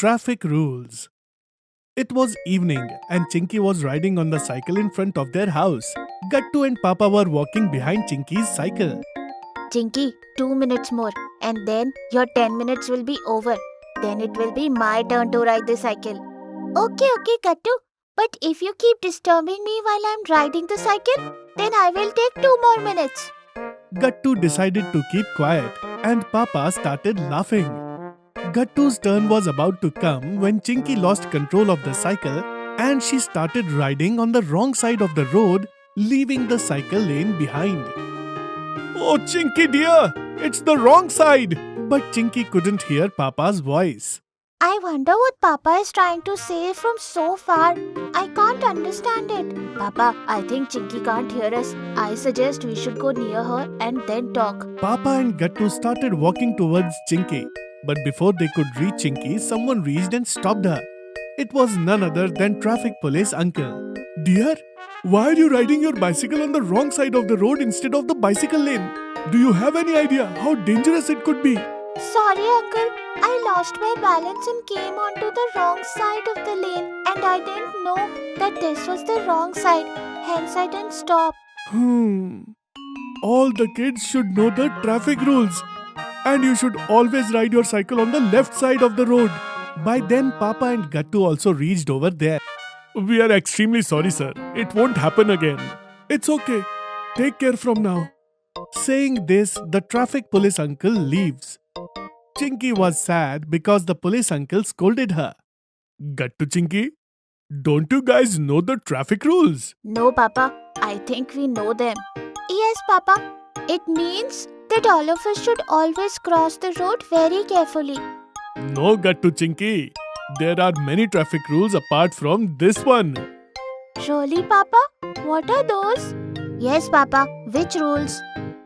Traffic rules. It was evening and Chinky was riding on the cycle in front of their house. Gattu and Papa were walking behind Chinky's cycle. Chinky, 2 minutes more and then your 10 minutes will be over. Then it will be my turn to ride the cycle. Okay, Gattu. But if you keep disturbing me while I'm riding the cycle, then I will take 2 more minutes. Gattu decided to keep quiet and Papa started laughing. Gattu's turn was about to come when Chinky lost control of the cycle and she started riding on the wrong side of the road, leaving the cycle lane behind. Oh, Chinky dear, it's the wrong side! But Chinky couldn't hear Papa's voice. I wonder what Papa is trying to say from so far. I can't understand it. Papa, I think Chinky can't hear us. I suggest we should go near her and then talk. Papa and Gattu started walking towards Chinky. But before they could reach Chinky, someone reached and stopped her. It was none other than Traffic Police Uncle. Dear, why are you riding your bicycle on the wrong side of the road instead of the bicycle lane? Do you have any idea how dangerous it could be? Sorry, Uncle. I lost my balance and came onto the wrong side of the lane. And I didn't know that this was the wrong side. Hence, I didn't stop. All the kids should know the traffic rules. And you should always ride your cycle on the left side of the road. By then, Papa and Gattu also reached over there. We are extremely sorry, sir. It won't happen again. It's okay. Take care from now. Saying this, the traffic police uncle leaves. Chinky was sad because the police uncle scolded her. Gattu, Chinky, don't you guys know the traffic rules? No, Papa. I think we know them. Yes, Papa. It means that all of us should always cross the road very carefully. No, Gattu, Chinky. There are many traffic rules apart from this one. Really, Papa? What are those? Yes, Papa. Which rules?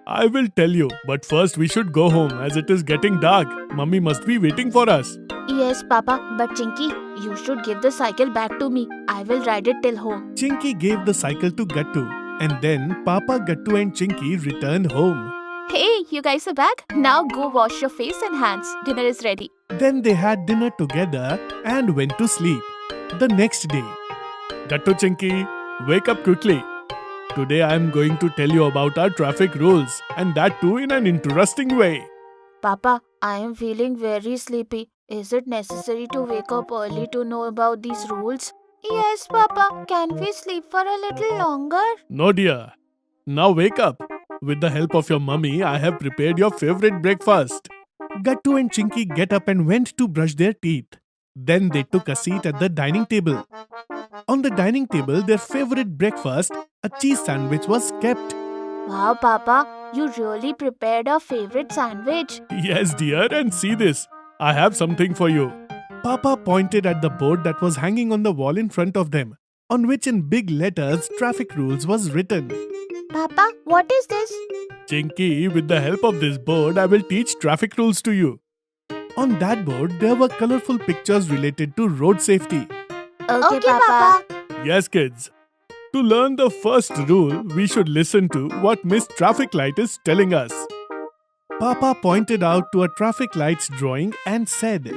I will tell you, but first we should go home as it is getting dark. Mummy must be waiting for us. Yes, Papa. But Chinky, you should give the cycle back to me. I will ride it till home. Chinky gave the cycle to Gattu. And then Papa, Gattu and Chinky returned home. Hey, you guys are back? Now go wash your face and hands. Dinner is ready. Then they had dinner together and went to sleep. The next day, Gattu, Chinky, wake up quickly. Today I am going to tell you about our traffic rules, and that too in an interesting way. Papa, I am feeling very sleepy. Is it necessary to wake up early to know about these rules? Yes, Papa. Can we sleep for a little longer? No, dear. Now wake up. With the help of your mummy, I have prepared your favorite breakfast. Gattu and Chinky get up and went to brush their teeth. Then they took a seat at the dining table. On the dining table, their favorite breakfast, a cheese sandwich, was kept. Wow, Papa, you really prepared our favorite sandwich. Yes, dear, and see this. I have something for you. Papa pointed at the board that was hanging on the wall in front of them, on which in big letters traffic rules was written. Papa, what is this? Chinky, with the help of this board, I will teach traffic rules to you. On that board, there were colorful pictures related to road safety. Okay, Papa. Yes, kids. To learn the first rule, we should listen to what Miss Traffic Light is telling us. Papa pointed out to a traffic light's drawing and said,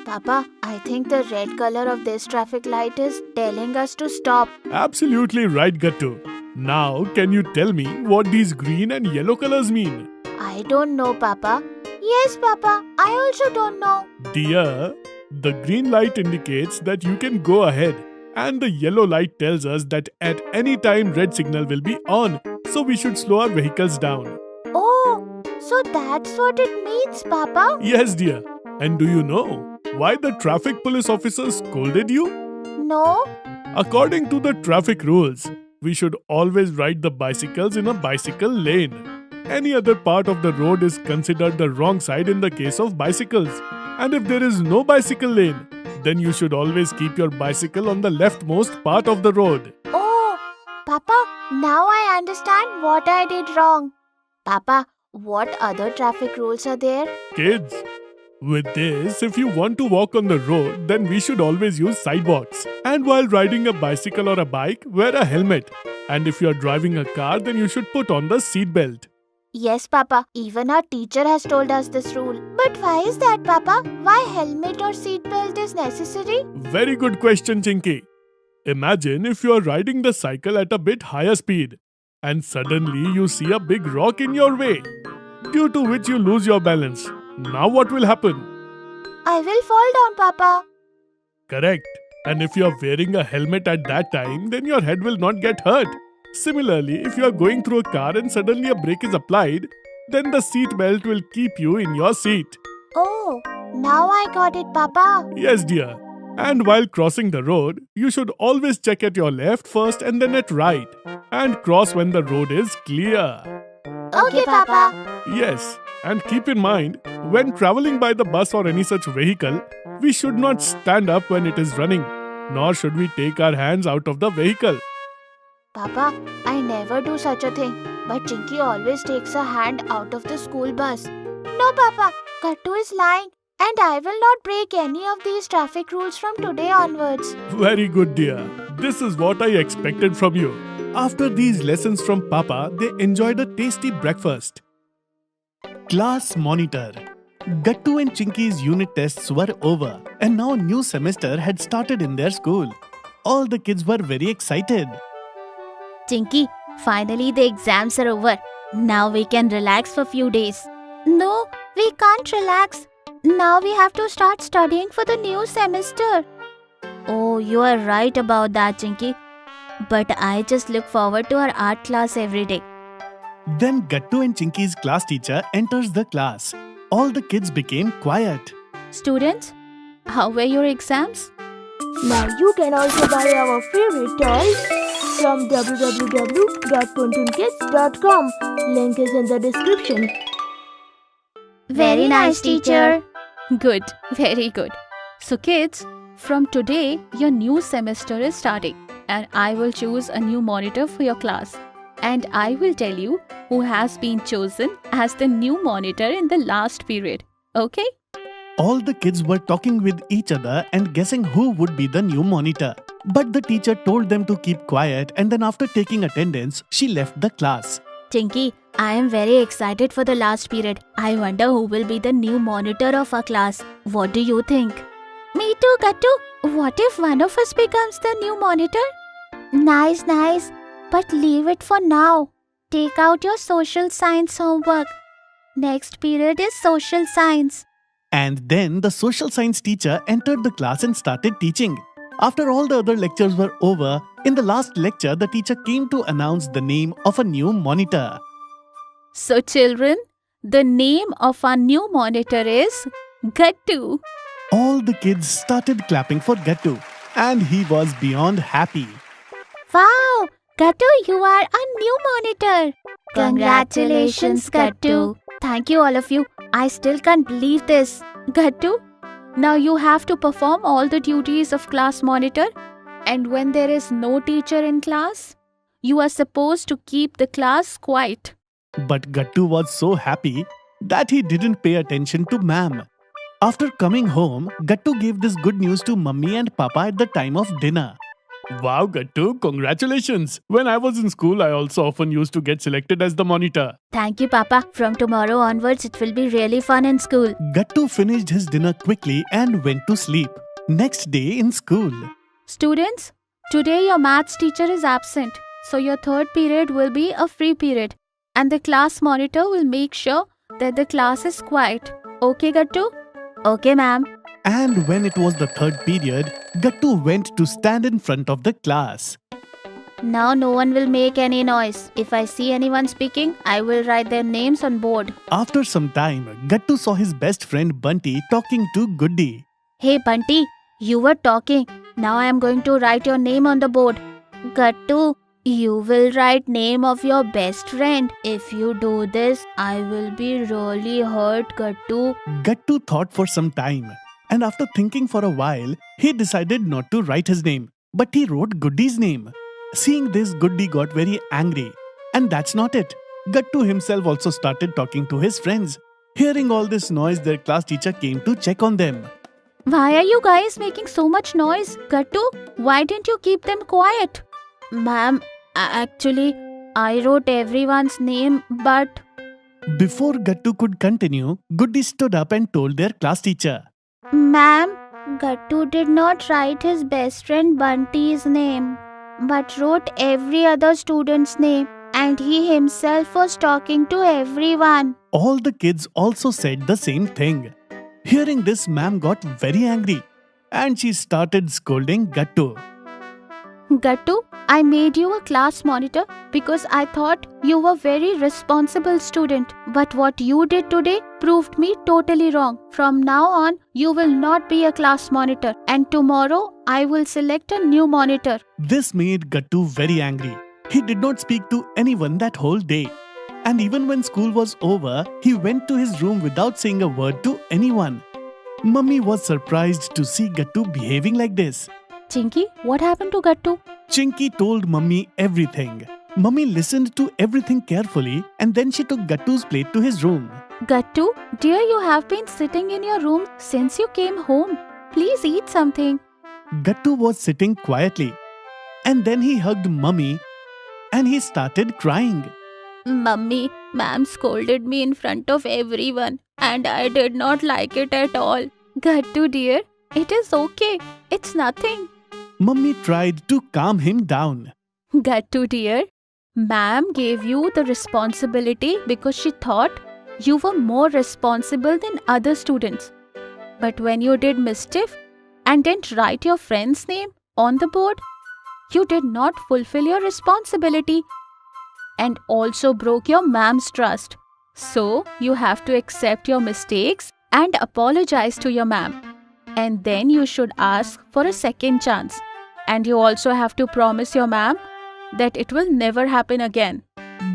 Papa, I think the red color of this traffic light is telling us to stop. Absolutely right, Gattu. Now, can you tell me what these green and yellow colors mean? I don't know, Papa. Yes, Papa. I also don't know. Dear, the green light indicates that you can go ahead, and the yellow light tells us that at any time red signal will be on, so we should slow our vehicles down. Oh, so that's what it means, Papa? Yes, dear. And do you know why the traffic police officer scolded you? No. According to the traffic rules, we should always ride the bicycles in a bicycle lane. Any other part of the road is considered the wrong side in the case of bicycles. And if there is no bicycle lane, then you should always keep your bicycle on the leftmost part of the road. Oh, Papa, now I understand what I did wrong. Papa, what other traffic rules are there? Kids, with this, if you want to walk on the road, then we should always use sidewalks. And while riding a bicycle or a bike, wear a helmet. And if you are driving a car, then you should put on the seat belt. Yes, Papa. Even our teacher has told us this rule. But why is that, Papa? Why helmet or seat belt is necessary? Very good question, Chinky. Imagine if you are riding the cycle at a bit higher speed and suddenly you see a big rock in your way, due to which you lose your balance. Now what will happen? I will fall down, Papa. Correct. And if you are wearing a helmet at that time, then your head will not get hurt. Similarly, if you are going through a car and suddenly a brake is applied, then the seat belt will keep you in your seat. Oh, now I got it, Papa. Yes, dear. And while crossing the road, you should always check at your left first and then at right. And cross when the road is clear. Okay, Papa. Yes, and keep in mind, when traveling by the bus or any such vehicle, we should not stand up when it is running, nor should we take our hands out of the vehicle. Papa, I never do such a thing. But Chinky always takes a hand out of the school bus. No, Papa. Kattu is lying. And I will not break any of these traffic rules from today onwards. Very good, dear. This is what I expected from you. After these lessons from Papa, they enjoyed a tasty breakfast. Class monitor. Gattu and Chinky's unit tests were over, and now new semester had started in their school. All the kids were very excited. Chinky, finally the exams are over. Now we can relax for few days. No, we can't relax. Now we have to start studying for the new semester. Oh, you are right about that, Chinky. But I just look forward to our art class every day. Then Gattu and Chinky's class teacher enters the class. All the kids became quiet. Students, how were your exams? Now you can also buy our favorite toys from www.puntunkids.com. Link is in the description. Very nice, teacher. Good, very good. So kids, from today your new semester is starting and I will choose a new monitor for your class. And I will tell you who has been chosen as the new monitor in the last period. Okay? All the kids were talking with each other and guessing who would be the new monitor. But the teacher told them to keep quiet, and then after taking attendance, she left the class. Chinky, I am very excited for the last period. I wonder who will be the new monitor of our class. What do you think? Me too, Gattu. What if one of us becomes the new monitor? Nice, nice. But leave it for now. Take out your social science homework. Next period is social science. And then the social science teacher entered the class and started teaching. After all the other lectures were over, in the last lecture, the teacher came to announce the name of a new monitor. So children, the name of our new monitor is Gattu. All the kids started clapping for Gattu, and he was beyond happy. Wow! Gattu, you are a new monitor. Congratulations, Gattu. Thank you, all of you. I still can't believe this. Gattu, now you have to perform all the duties of class monitor, and when there is no teacher in class, you are supposed to keep the class quiet. But Gattu was so happy that he didn't pay attention to ma'am. After coming home, Gattu gave this good news to Mummy and Papa at the time of dinner. Wow, Gattu, congratulations! When I was in school, I also often used to get selected as the monitor. Thank you, Papa. From tomorrow onwards, it will be really fun in school. Gattu finished his dinner quickly and went to sleep. Next day in school. Students, today your maths teacher is absent, so your third period will be a free period, and the class monitor will make sure that the class is quiet. Okay, Gattu? Okay, ma'am. And when it was the third period, Gattu went to stand in front of the class. Now no one will make any noise. If I see anyone speaking, I will write their names on board. After some time, Gattu saw his best friend Bunty talking to Goody. Hey, Bunty, you were talking. Now I am going to write your name on the board. Gattu, you will write name of your best friend. If you do this, I will be really hurt, Gattu. Gattu thought for some time. And after thinking for a while, he decided not to write his name, but he wrote Goody's name. Seeing this, Goody got very angry. And that's not it. Gattu himself also started talking to his friends. Hearing all this noise, their class teacher came to check on them. Why are you guys making so much noise? Gattu, why didn't you keep them quiet? Ma'am, actually, I wrote everyone's name, but Before Gattu could continue, Goody stood up and told their class teacher. Ma'am, Gattu did not write his best friend Bunty's name, but wrote every other student's name, and he himself was talking to everyone. All the kids also said the same thing. Hearing this, ma'am got very angry and she started scolding Gattu. Gattu, I made you a class monitor because I thought you were very responsible student. But what you did today proved me totally wrong. From now on, you will not be a class monitor, and tomorrow I will select a new monitor. This made Gattu very angry. He did not speak to anyone that whole day. And even when school was over, he went to his room without saying a word to anyone. Mummy was surprised to see Gattu behaving like this. Chinky, what happened to Gattu? Chinky told Mummy everything. Mummy listened to everything carefully and then she took Gattu's plate to his room. Gattu, dear, you have been sitting in your room since you came home. Please eat something. Gattu was sitting quietly and then he hugged Mummy and he started crying. Mummy, ma'am scolded me in front of everyone and I did not like it at all. Gattu dear, it is okay. It's nothing. Mummy tried to calm him down. Gattu dear, ma'am gave you the responsibility because she thought you were more responsible than other students. But when you did mischief and didn't write your friend's name on the board, you did not fulfill your responsibility and also broke your ma'am's trust. So, you have to accept your mistakes and apologize to your ma'am. And then you should ask for a second chance. And you also have to promise your ma'am that it will never happen again.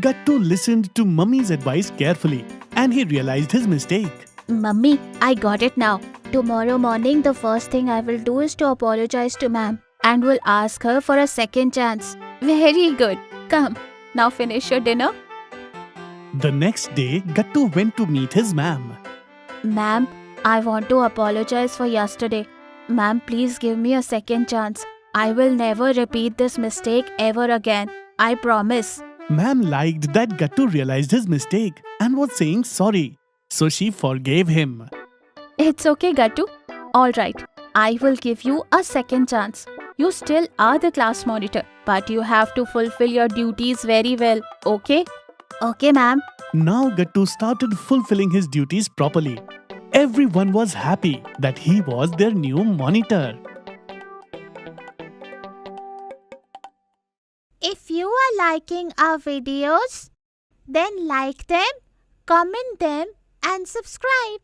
Gattu listened to Mummy's advice carefully and he realized his mistake. Mummy, I got it now. Tomorrow morning, the first thing I will do is to apologize to ma'am and will ask her for a second chance. Very good. Come, now finish your dinner. The next day, Gattu went to meet his ma'am. Ma'am, I want to apologize for yesterday. Ma'am, please give me a second chance. I will never repeat this mistake ever again. I promise. Ma'am liked that Gattu realized his mistake and was saying sorry. So she forgave him. It's okay, Gattu. Alright, I will give you a second chance. You still are the class monitor, but you have to fulfill your duties very well, okay? Okay, ma'am. Now Gattu started fulfilling his duties properly. Everyone was happy that he was their new monitor. If you are liking our videos, then like them, comment them, and subscribe.